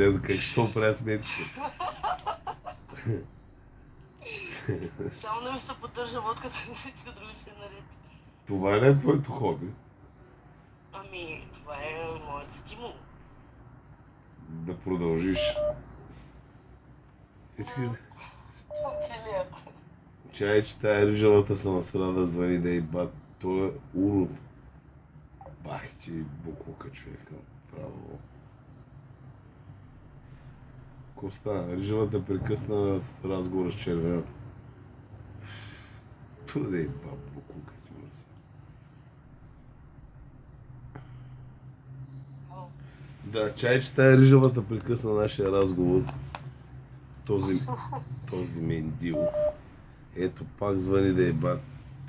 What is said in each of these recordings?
Как ще се оправя сметките? Само да ми се поддържа водката, всичко друго ще е наред. Това не е твоето хоби. Ами, това е моят стимул. Да продължиш. Искаш да... Чай, че тая рижавата се настрада да звъни да и бат. Той е урод. Бах ти буклука, човек. Право. Коста, рижавата прекъсна с разговора с червената. Това да и бат буклука, ти мърса. Да, чай, че тая рижавата прекъсна нашия разговор. Този мендил. Ето пак звъни да е бат.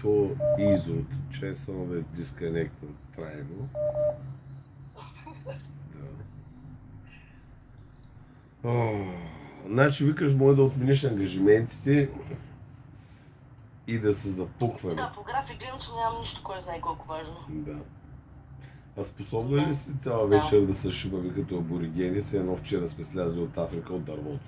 То изрод. Чай само да е дисконектен трайно. Да. Значи викаш, може да отмениш ангажиментите и да се запукваме. Да, по график гледам, че нямам нищо, кой знае колко важно. Да. А способна ли си цяла вечер да се шибаме като аборигени, се едно вчера сме слязли от Африка от дървото?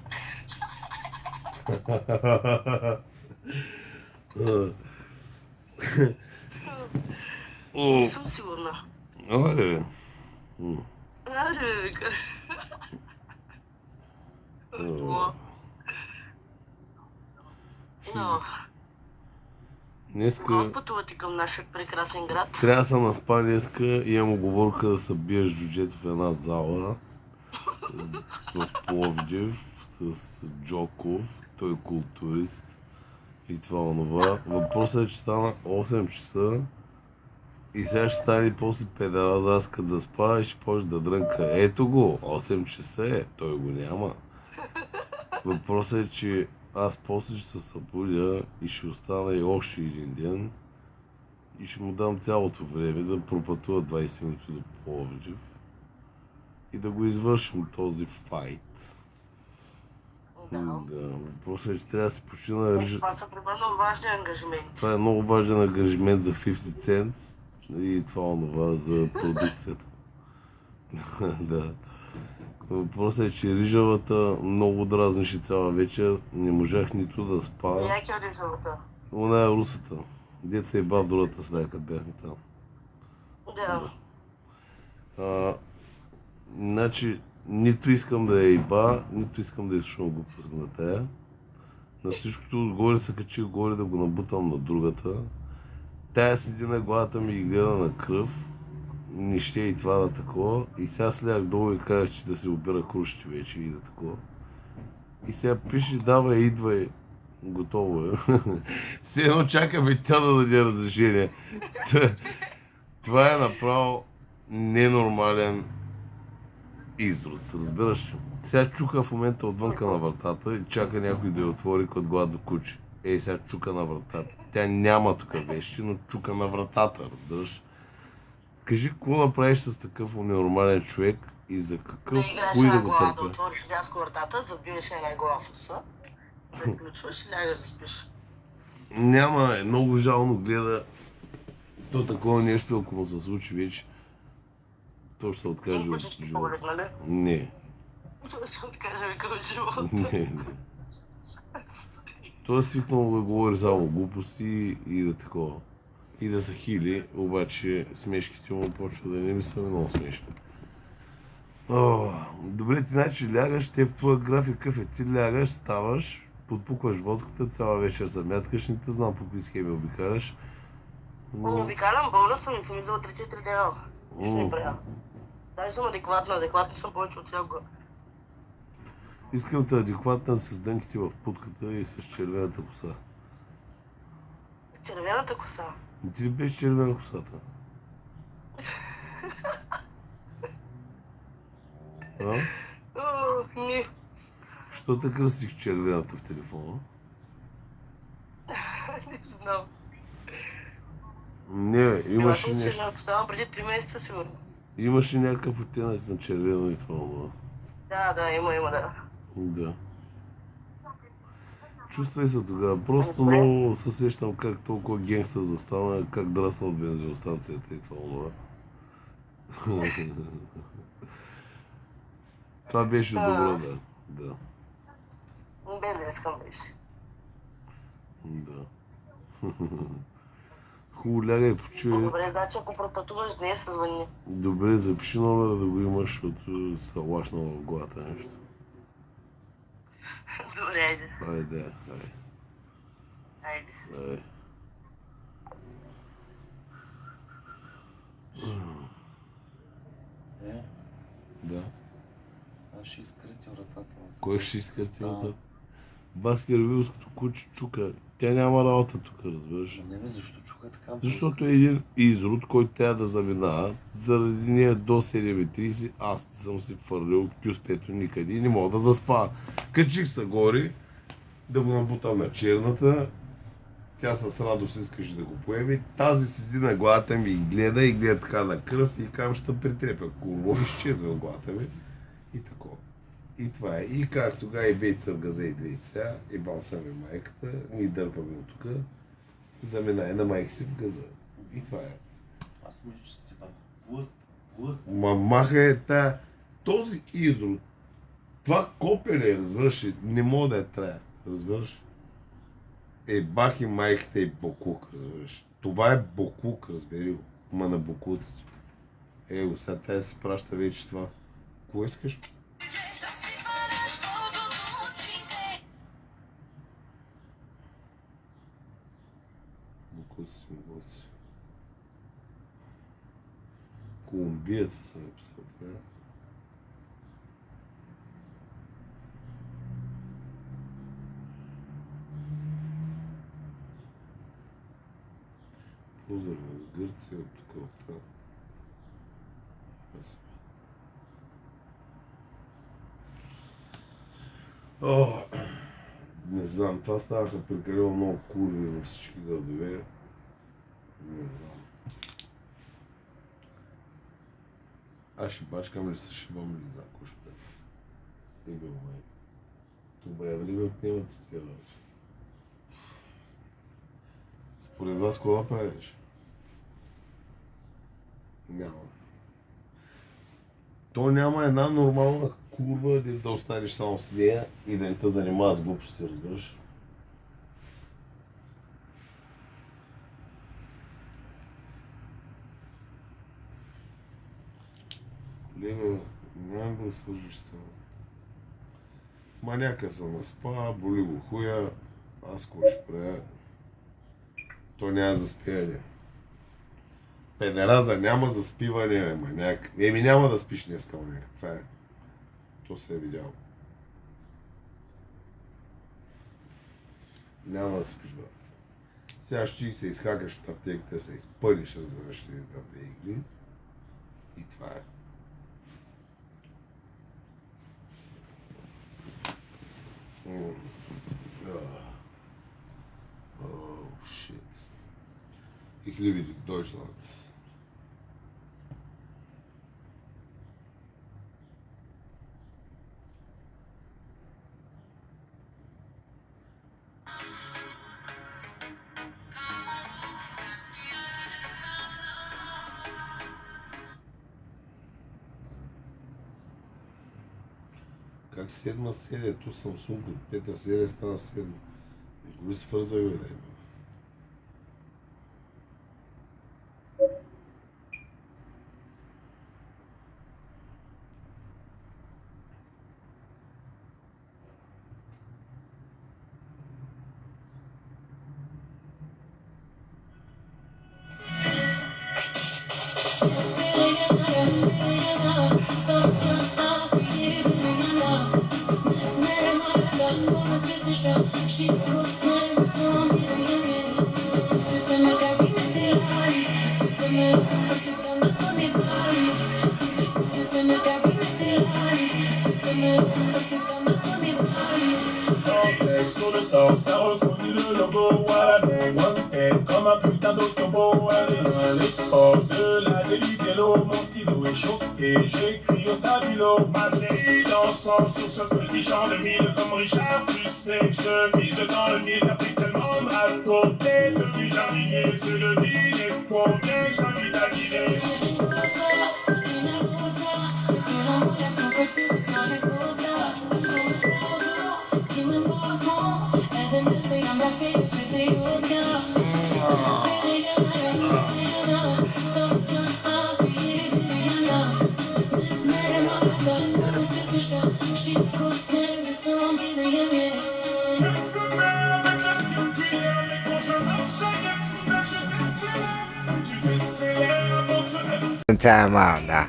Не съм сигурна. Аре, Аре, вика. Но, днеска колко пътувате към нашия прекрасен град? трябва да се наспа днеска, имам оговорка да се бия с джуджет в една зала в Пловдив с Джоков, той е културист и това онова. Въпросът е, че стана 8 часа и сега ще стане после педера, аз като заспа и ще почне да дрънка. Ето го, 8 часа е, той го няма. Въпросът е, че аз после ще се събудя и ще остана и още един ден и ще му дам цялото време да пропътува 20 минути до Пловдив и да го извършим този файт. Да. Да, въпросът е, че трябва да се почина. Това са прекалено важни ангажименти. Това е много важен ангажимент за 50 Cent и това онова за продукцията. Да. Въпросът е, че рижавата много дразнеше цяла вечер, не можах нито да спа. Як е рижавата? Она е русата. Дет се еба в другата стая, като бяхме там. Да. Значи, нито искам да я еба, нито искам да изслушам глупост на тая. На всичкото отгоре се качих горе да го набутам на другата. Тая седи на главата ми и гледа на кръв. Не ще и това да такова. И сега слях долу и казах, че да се обира крушите вече и да такова. И сега пише, давай, идвай. Готово е. Все едно чакаме тя да даде разрешение. Това е направо ненормален изрод, разбираш ли? Сега чука в момента отвънка на вратата и чака някой да я отвори като гладно куче. Ей, сега чука на вратата. Тя няма тук вещи, но чука на вратата, разбираш? Кажи, какво да правиш с такъв ненормален човек и за какъв хуй да го глава, да търпя? отвориш рязко вратата, забиеш една глава в уса, да включваш и лягаш да спиш. Няма, много жално гледа. То такова нещо, ако му се случи вече, то ще се откаже от Почти живота. поглед, нали? Не, Той ще откаже вика от живота. не. Той е свикнал да говори само глупости и да такова. И да се хили, обаче смешките му почва да не ми са много смешни. Добре, ти значи лягаш, теб твоя график какъв е? Ти лягаш, ставаш, подпукваш водката, цяла вечер се мяткаш, не те знам по кои схеми обикаляш. Не обикалям, болна съм и съм иззела 3-4 дена. Нищо не правя. Даже съм адекватна съм повече от всякога. Искам те адекватна с дънките в путката и с червената коса. С червената коса. Ти ли беше червена косата? Не. Що те кръстих червената в телефона? Не знам. Не, имаше Била съм нещо. червена коса, преди 3 месеца сигурно. Имаше някакъв оттенък на червено и това. Да, има, да. Да. Чувствай се тогава. Просто много се сещам как толкова генгста застана, как драсна от бензиностанцията и това онова. Това беше добро, да. Да. Без да искам беше. Да. Хубаво, лягай, почивай. Добре, значи ако пропътуваш днес, звънни. Добре, запиши номера да го имаш, защото се лашнала в главата нещо. Добре, айде. Айде, айде. Айде. Айде. Да. Аз ще изкрити вратата. Кой ще изкърти вратата? Баскервилското куче чука. Тя няма работа тук, разбираш. Не бе, защо чука така? Защото е един изрод, който трябва да заминава. Заради нея до 7:30 аз съм си фърлил кюспето никъде и не мога да заспа. Качих се гори, да го набутам на черната. Тя с радост искаше да го поеме. Тази седи на главата ми и гледа така на кръв и казвам, ще притрепя коло, изчезва от главата ми. И такова. И това е. И как тогава и бейца в газа и двейца, и балсаме майката, ни дърпаме от тук, заминай на майка си в газа. И това е. Аз мисля, че сте плъс. Маха е тая. Този изрод, това копеле, разбираш ли, не мога да я трая, разбираш? Бах и майката е боклук, разбираш. Това е боклук, разбери го. Ма на боклуците. Сега тя си праща вече това. Кого искаш? Боклуци. Колумбиец са написал, да? Поздрав от Гърция, от тук, от там. Не знам, това ставаха прекалено много курви във всички градове. Не знам. Аз ще бачкам ли се шибам ли за кошпе? Не бе, май. Това е дали ме отнемат тия работи. Според вас кола правиш? Няма. То няма една нормална курва, да останеш само с нея и да не те занимава с глупости, разбираш? Колега, няма да свържиш с това. Маняка се наспа, боли го хуя, аз какво ще правя? То няма заспиване. Педераза няма заспиване, маняк. Няма да спиш днеска, маняк. Това е. То се е видяло. Няма да спиш, брат. Сега ще се изхакаш от аптеката, се изпълниш, разбираш ли, на две игли. И това е. Shit. Ich liebe Deutschland. Как седма серия, ту Samsung от пета серия стана седма. Не го свързах, бе, да има. Sur le torse, t'as reconnu le logo, voilà, one head, comme un putain d'autobo, allez, à l'époque de la Delidello, mon stylo est choqué, j'écris au stabilo, ma chérie dansant sur ce petit champ de mille, comme Richard, tu sais que je vise dans le mille, t'as pris tellement de mal, côté, devenu jardinier, c'est le dîner, pour bien, j'invite à dîner. Time out now.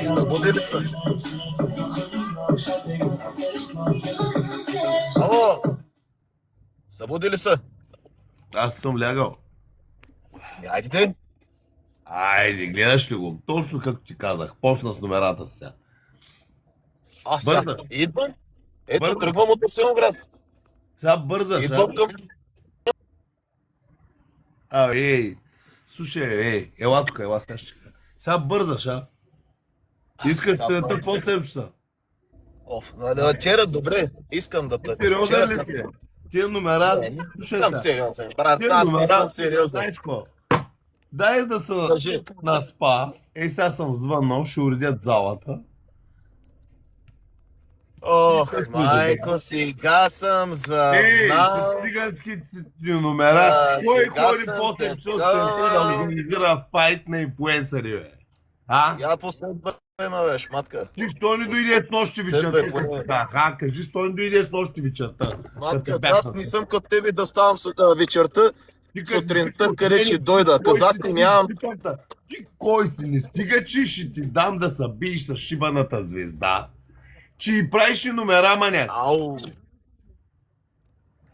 Събуди ли се? Ало! Събуди ли се? Аз съм лягал. Айде те! Айде, гледаш ли го? Точно както ти казах. Почна с номерата сега. Сега. Бърза. Идвам. Ето, Бърза. тръгвам от Асилград. Сега бързаш, Идвам към... Ей, слушай, ела тук, ела сега ще кажа. Сега бързаш, а? Искаш Сега да бързам. какво 7 часа? Вчера, добре. Искам да те... Сериозен ли ти? Тия номера, слушай Съм сега. сериозен, брат. Тия Аз не номера, съм сериозен. знаеш какво? Дай да са Кажи. на спа. Сега съм звъннал, ще уредят залата. Ох, майко, сега съм Ей, звъннал. с циганските си номера. Кой сега ходи съм по те 7 часа да дал. организира файт на инфлуенсъри, бе? А? Я последваме, бе, шматка. Ти що не дойде с нощи вечерта? Бе, поне. Да, кажи, що не дойде с нощи вечерта? Матка, аз не съм като тебе да ставам вечерта, сутринта, къде ще дойда. Казах ти, нямам... Ти кой си? Не стига, че ще ти дам да се биеш с шибаната звезда, че и правиш и номера, маняк. Ау!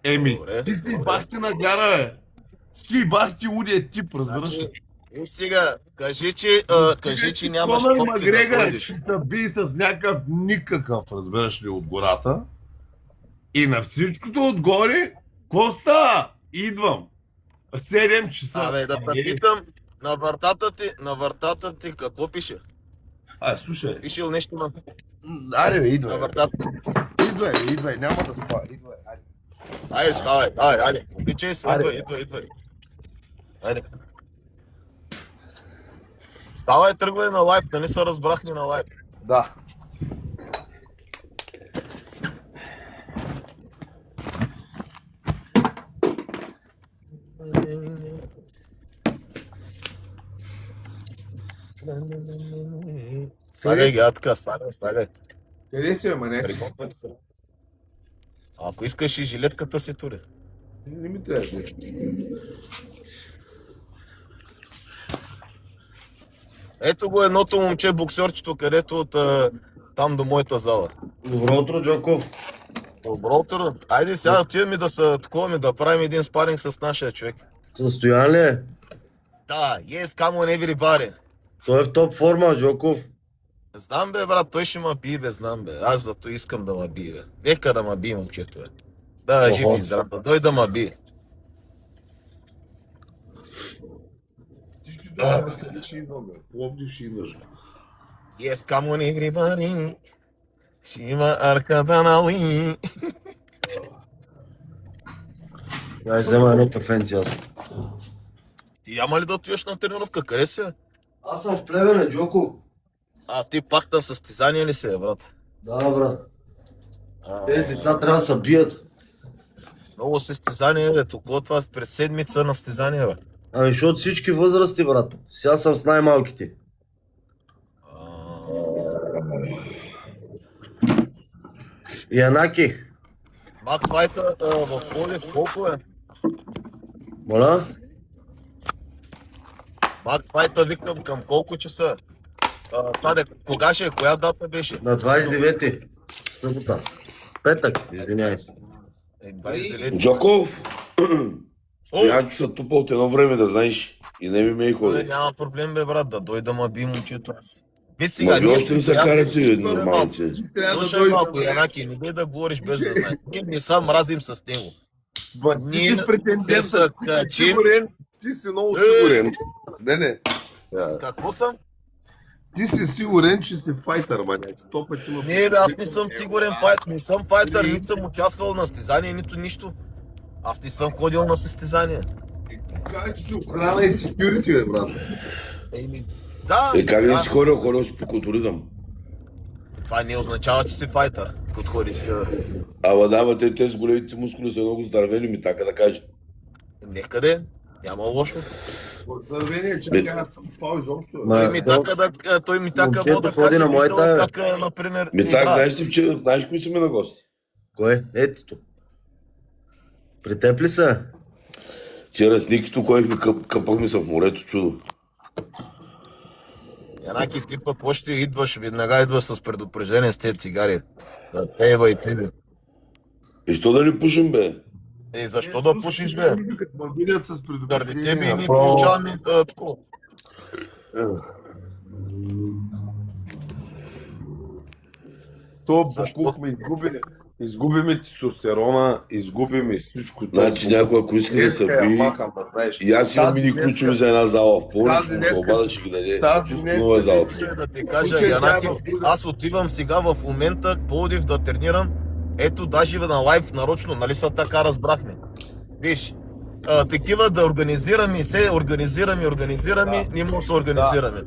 Еми, Добре, ти си добре. бах ти нагляда, бе. Ски бах ти удия тип, разбираш ли? Значи, и сега, кажи, че нямаш Конър топки да Макгрегор ходиш. ще се бие с някакъв никакъв, разбираш ли, от гората. И на всичкото отгоре, какво става? Идвам. 7 часа. Абе, да те питам, на вратата ти какво пише? Слушай. Пише ли нещо на Аре, бе, идвай. вратата? Идвай, няма да спа. Идвай, аре. Айде, ставай, айде. Обичай се, Айде. идвай. Айде. Ставай, тръгвай на лайв, да не се разбрах ни на лайв. Да. Слагай ги, така, слагай. Къде си, бе, маняк? Приготвай се. Ако искаш и жилетката си, тури. Не ми трябва. Ето го едното момче, боксерчето, където от там до моята зала. Добро утро, Джоков. Добро утро. Айде сега отиваме да правим един спаринг с нашия човек. Състоян ли е? Да, yes, come on everybody. Той е в топ форма, Джоков. Знам бе, брат, той ще ма бие, бе, знам бе. Аз зато искам да ма бие, бе. Нека да ма бие, момчето, бе. Да, жив и здрав, да дой да ма бие. Всички дойдат, къде ще идвам, бе. Пловдив ще идваш. Yes, come on everybody. Ще има аркада нали. Дай взема едно кафенце аз. Ти няма ли да отиваш на тренировка? Къде си, бе? Аз съм в Плевене, Джоков. А, ти пак на състезание ли си, бе, брат? Да, брат. Те деца трябва да се бият. Много състезания, бе. Толкова това през седмица на състезание, бе. Ами, защото всички възрасти, брат. Сега съм с най-малките. Янаки. Макс Вайта в Пловдив колко е? Моля? Макс Вайта викам към колко часа? Кога ще е? Коя дата беше? На 29-ти. Събота. Петък, извиняй. 29. Джоков, О, Янчо се тупа от едно време, да знаеш. И не ми ме ходи. няма проблем, бе, брат, да дойда ма би момчето аз. Виж Ма сега, ви още ли се карате, нормалните? Слушай малко, Янаки, не бе да говориш без да знаеш. Ние не са мразим с него. Ти си Да претендент. се качим. Сигурен. Ти си много сигурен. Не. Какво съм? Ти си сигурен, че си файтър, маняк. 100 пъти ма... Не, бе, аз не съм сигурен файтър. Не съм файтър, нито съм участвал на състезание, нито нищо. Аз не съм ходил на състезание. Кажа, че си охрана и секюрити, бе, брат. Еми, да. Как не си ходил си по културизъм? Това не означава, че си файтър. Подходиш. Ама да, бе, те с големите мускули са много здравени, ми така да кажа. Нека де. Няма лошо. Дървение, чакай, аз съм спал изобщо. Той ми така момчето да ходи каже, на моята- как, например, Ми так, играе. знаеш ли, че знаеш кои са ми на гости? Кой? Етито. При теб ли са? Вчера с Никито ходихме, къпахме се в морето, чудо. Янаки, ти пък още идваш, веднага идваш с предупреждение с тези цигари. Да теба и тебе. И що да не пушим, бе? Защо да пушиш, бе? Като ме видят с Заради предупреждение. тебе и ние направо- получаваме такова. То Защо? бухме, изгубиме тестостерона, изгубиме всичко. Значи някой, ако иска да се Днеска я би... махам, да знаеш. И аз имам Тази мини днеска- ключове за една зала в Пловдив, Тази днеска- молба да ще ги даде. тази Чисто днеска- нова зала. Да ти кажа, Случай, Янаки, трябва да- аз отивам сега в момента Пловдив да тренирам. Ето, даже на лайв нарочно, нали са така разбрахме. Виж, такива да организираме, не може да се организираме.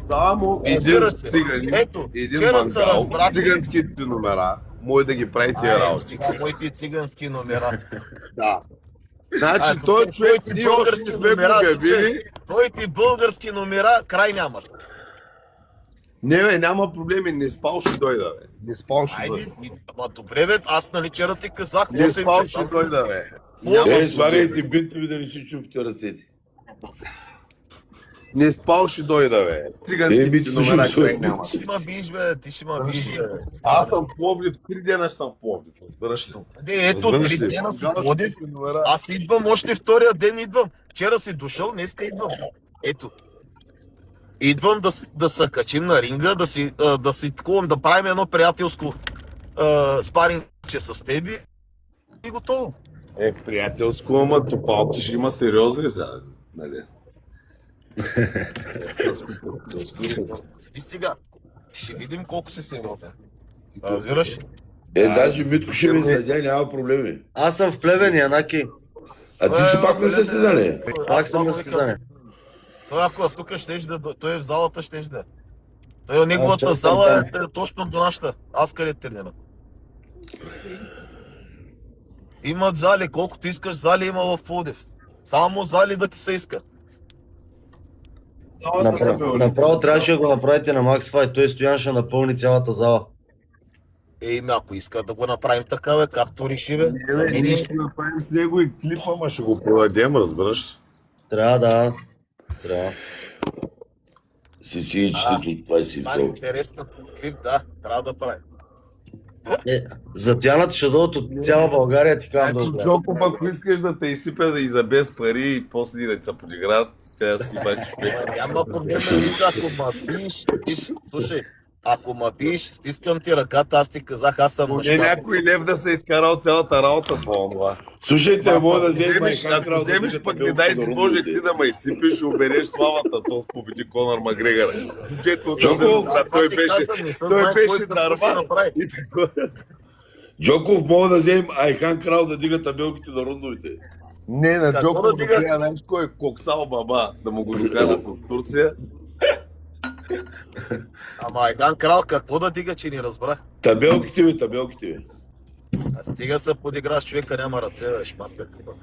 Само един Разбира се. цигани, Ето, един вчера се мангал, разбрахме. циганските номера, може да ги прави тия работи. Сега моите цигански номера. Да. Значи А, той тук човек, твоите ние още български не сме номера го са, обявили. Твоите български номера край нямат. Не, бе, няма проблеми, не спал ще дойда, бе. Не спал ще Айде, дойда. ама добре бе, аз нали вчера ти казах Не 8 спал часа. ще дойда, бе. Е, слагайте бинтови да не си чупите ръцете. Не спал ще дойда, бе. Циганските бити, номера слушай, край бити. няма. Ти ще ма биш, бе, ти ще ма биш, бе. Аз съм в Пловдив, 3 дена ще съм в Пловдив, разбираш ли? Ето, Разбираш 3 ли? дена си Тогава Пловдив. ще купи номера. Аз идвам, още втория ден идвам. Вчера си дошъл, днеска идвам. Ето. Идвам да се качим на ринга, да си такувам, да правим едно приятелско спарингче с теби и готово. Приятелско, ама топалки ще има сериозни сега, нали? И сега, ще видим колко си сериозен. Разбираш? Даже Митко ще ми съдя, няма проблеми. Аз съм в Плевен, Янаки. А ти си пак на състезание? Пак съм на състезание. Той ако тук щеш да... Той е в залата, щеш да. Той неговата чакай, зала да. е точно до нашата. Аз къде тренирам. Имат зали, колкото искаш зали има в Пловдив. Само зали да ти се иска. Направо трябваше да го направите на Макс Файт. Той Стоян ще напълни цялата зала. Ако иска да го направим така, бе, както реши, бе. За мен Ние е- ще направим с него и клип, ама ще го продадем, разбираш? Трябва да. Трябва. Си си четите от 22. стане интересен клип, да, трябва да правим. За Тяната ще дойдат от цяла България, ти казвам да Значи, го Джоко, ако искаш да те изсипя да и за без пари и после да се подиграят, те да си бачиш човека. Няма проблем, виж, ако ма биеш, виж, слушай, ако ма биеш, стискам ти ръката, аз ти казах, аз съм Не мъжка. някой лев да се е изкарал цялата работа по това. Слушайте, мога да взема Вземеш, ако вземеш пък не дай си Боже ти да ме изсипиш и обереш славата, то с победи Конор Макгрегор. Чето от Джоко, този Аз това той ти беше, казвам, не съм той знал беше кой какво ще дърва направи. и така. Джоков, мога да вземем Айхан Крал да дига табелките на рундовите. Не, на Какво Джоко да да дига? трябва, знаеш кой е Коксал Баба, да му го докарат от Турция. Ама Айган Крал, какво да дига, че ни разбрах? Табелките ви, табелките ви. А стига се подиграш, човека няма ръце, бе, шматка ти бъде.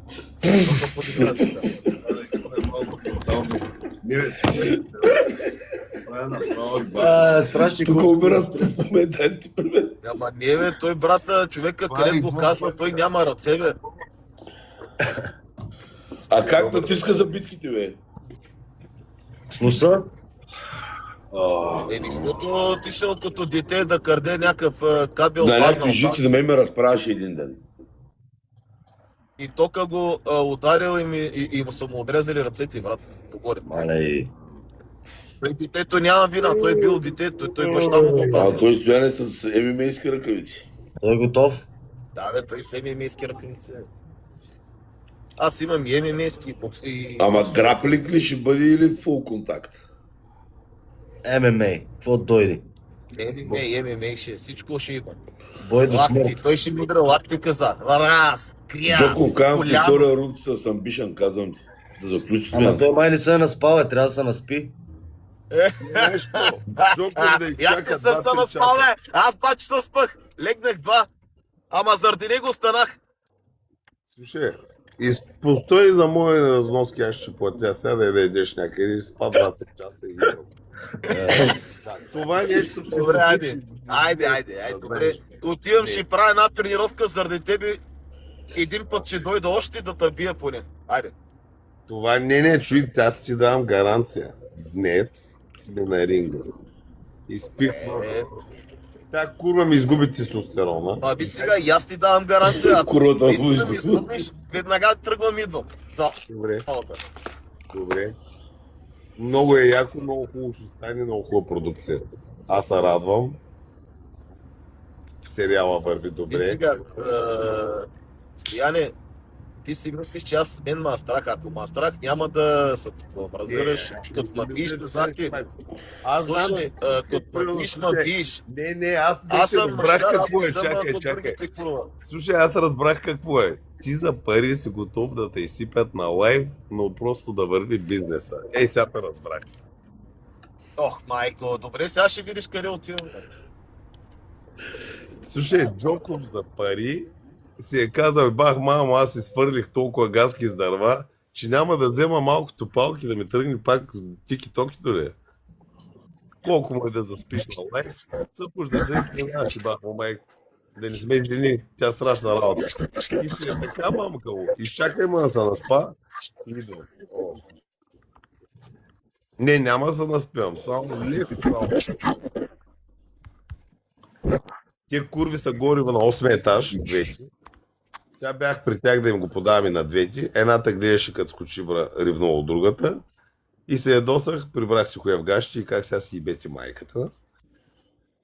Стига се подиграш, човека. Не, бе, стига. Това е направо баба. Страшни Тук колко умират сте. в момента, не ти привет. Ама не, бе, той брата, човека, Това е където го извън казва, той няма ръце, бе. А как натиска за битките, бе? С носа? Защото отишъл като дете да кърде някакъв кабел На паднал някакви жици да ме разправяше един ден. и тока го ударил и му са му отрезали ръцете, брат. Догоре. Малей. Той детето няма вина, той е бил дете, той баща му го А пази. той стояне с ММА-ски ръкавици. Той е готов. Да, бе, той се ми иски ръкавици. Аз имам и ММА-ски бокс и... Ама граплинг ли ще бъде или фул контакт? ММА, какво дойде? ММА ще всичко ще има. Бой до Лакти, смърт. той ще ми удра лакти каза. Раз, кряс, Джоков, казвам ти, коляно. втория рунд с амбишън, казвам ти. Да заключи Ама той май не се е наспал, трябва да се наспи. нещо. Джоков да И аз изчака не съм се 2-3 наспал, часа. бе. Аз 2 часа спах. Легнах 2. Ама заради него станах. Слушай, постой за мои разноски, аз ще платя сега да ядеш някъде и спа 2-3 часа и идвам. Това нещо ще Добре, се айде. случи. Айде, добре. Отивам, ще правя една тренировка заради тебе. Един път ще дойда още да те бия поне. Айде. Това не, чуйте, аз ти давам гаранция. Днес сме на ринга. Изпихвам. Тя курва ми изгуби тестостерона. Аби сега и аз ти давам гаранция. Ако Курвата му наистина ми изгуби. изгубиш, веднага тръгвам идвам. За Добре, халата. добре. Много е яко, много хубаво ще стане, много хубава продукция. Аз се радвам. Сериала върви И добре. сега, Стояне, ти си мислиш, че аз мен ма страх. Ако ма страх, няма да се такова. Разбираш, като ма биеш, казах ти. Аз знам, Слушай, че... като ма биеш, ма биеш. Не, аз Аз вече съм разбрах мъжкар, аз какво не е. съм Чакай, като чакай. другите курва. Слушай, аз разбрах какво е. Ти за пари си готов да те изсипят на лайв, но просто да върви бизнеса. Ей, сега те разбрах. Ох, майко, добре, сега ще видиш къде отивам. Слушай, Джоков за пари си е казал, бах, мамо, аз си свърлих толкова газки с дърва, че няма да взема малкото палки да ми тръгне пак с тики-токито ли? Колко му е да заспиш на лайв? Съпужда се и скриваш, бах, майко. Да не сме жени, тя страшна работа. И си е така, мамка му. Изчакай ме да се наспа. Идвам. О. Не, няма да се наспивам. Само лев, само. Тия курви са горе на 8 етаж, двети. Сега бях при тях да им го подавам и на двети. Едната гледаше като скочибра ривнало от другата. И се ядосах, прибрах си хуя в гащи и как сега си ебети майката.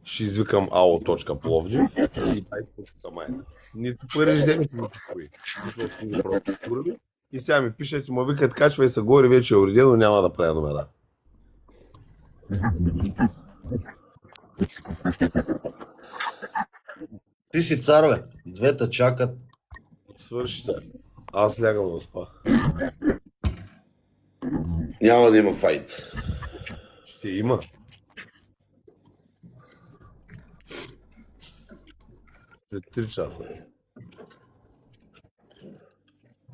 Ще извикам АО.Пловдив, си ебай точка майка. Нито пари вземете, нито кои. Защото си ми просто курви. И сега ми пишат и му викат, качвай се горе, вече е уредено, няма да правя номера. Ти си цар, бе. Двете чакат. Свършите. Аз лягам да спа. Няма да има файт. Ще има. След 3 часа.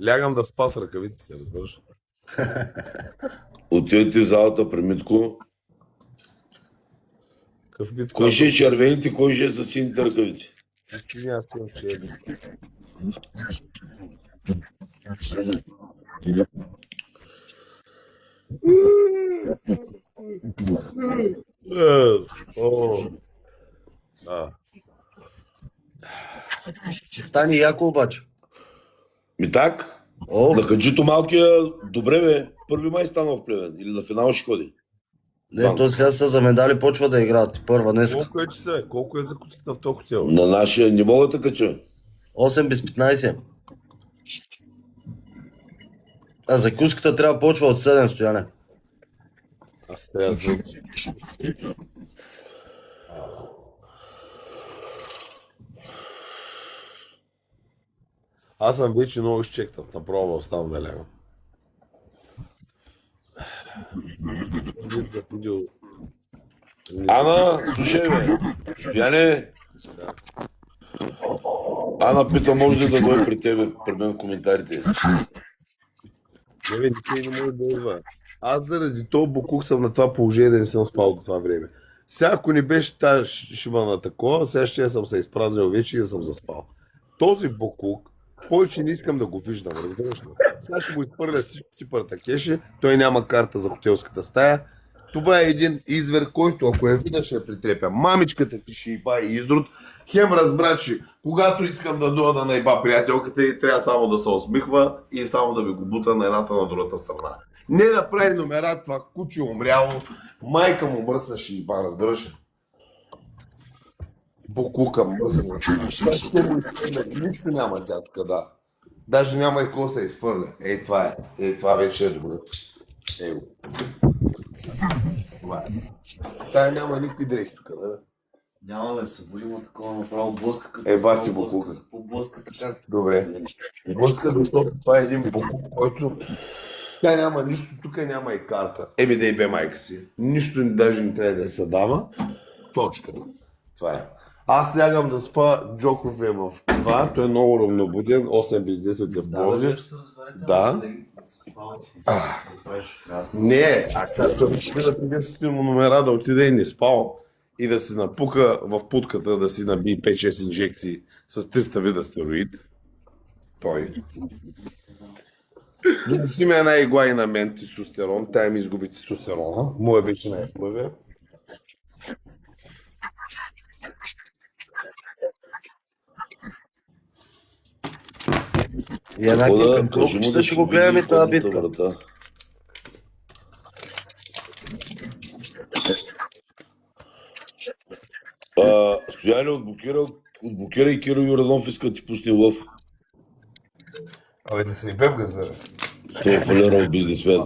Лягам да спа с ръкавиците, разбираш? Отидете в залата при Митко. Какъв бит? Кой ще е червените, кой ще е за сините ръкавици? Аз имам черни. О. Да. Стани яко обаче. Ми так, О, на Хаджито малкия, добре бе, 1 май стана в Плевен или на финал ще ходи. не, то сега са за медали почва да играят. Първа днес. Колко е часа? Колко е закуската в този хотел? На нашия не мога да кача. 8 без 15. А закуската трябва да почва от 7, Стояне. Аз трябва да... Аз съм вече много изчекнат, направо да оставам да лягам. Ана, слушай бе, Стояне. Ана пита, може ли да дойде при тебе, при мен в коментарите? Не бе, никой не може да идва. Аз заради този букук съм на това положение да не съм спал до това време. Сега ако не беше тази шима на такова, сега ще съм се изпразнил вече и да съм заспал. Този букук, повече не искам да го виждам, разбираш ли? Сега ще го изпърля всички типа такеши, той няма карта за хотелската стая. Това е един извер, който ако я видя ще я притрепя. Мамичката ти ще иба и изрод. Хем разбра, че когато искам да дойда да наеба приятелката и трябва само да се усмихва и само да ми го бута на едната на другата страна. Не да прави номера, това куче умряло, майка му мръсна ще иба, разбираш ли? Букука мръсна. Ще му изпълня, нищо няма тя тук, да. Даже няма и какво се изхвърля. Ей, това е. Ей, това вече е добре. Ей го. Това е. Тая няма никакви дрехи тук, да? Няма бе, събуди му такова направо блъска, като Бати блъска, букука. се поблъска така. Добре. Блъска, защото това е един букук, който тя няма нищо, тук няма и карта. Еми да и бе майка си. Нищо даже не трябва да се дава. Точка. Това е. Аз лягам да спа, Джоков е в това, той е много равнобуден, 8 без 10 е в Пловдив. Да. Не, сега той ще да приветствате му номера да отиде и не спал и да си напука в путката, да си наби 5-6 инжекции с 300 вида стероид. Той. Да си ме една игла и на мен тестостерон, тая ми изгуби тестостерона. Моя вече най-хубавия. Янаки, към колко часа ще го гледаме тази битка? Стояне отблокирай Киро Юранов, иска да ти пусне лъв. Абе да се бебга за Той е фалирал бизнесмен.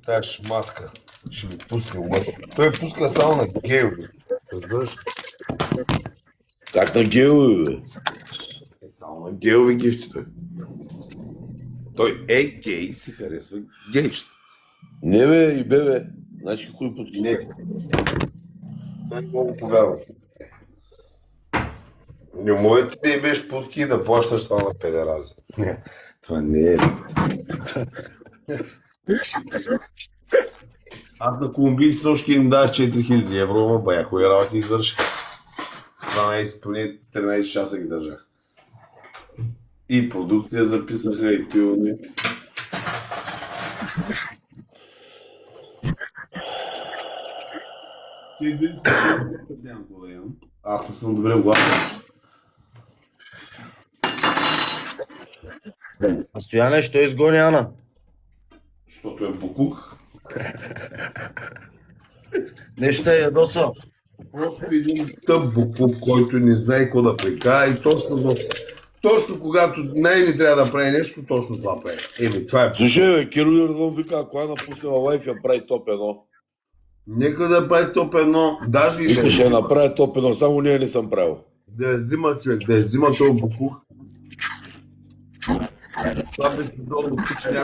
тая шматка. Ще ми пусне лъв. Той пуска само на гейове. Разбираш? Как на геове, бе? Само на гейове гифти той. Той е гей, си харесва гейща. Не бе, и бе. Значи какой путки? Не. Той не мога повярвам. Не може ти да имеш путки и да плащаш само на педерази. Не, това не е. Аз на колумбийци нощки им дах 4000 евро, ама бая хуя работи извърших. 12, поне 13 часа ги държах. И продукция записаха, и пилни. Аз не съм добре главен. А Стояне, що изгони Ана? Защото е букук. Нещо е ядоса. Просто един тъп букук, който не знае какво да прикара и точно когато най-не трябва да прави нещо, точно това прави. Еми, това е. Слушай, бе, Киро Юранов вика, ако я напуснала лайф, я прави топ 1. Нека да прави топ 1, даже и И ще я направя топ 1, само ние не съм правил. да я взима човек, да я взима този букук. Това безпредолно куче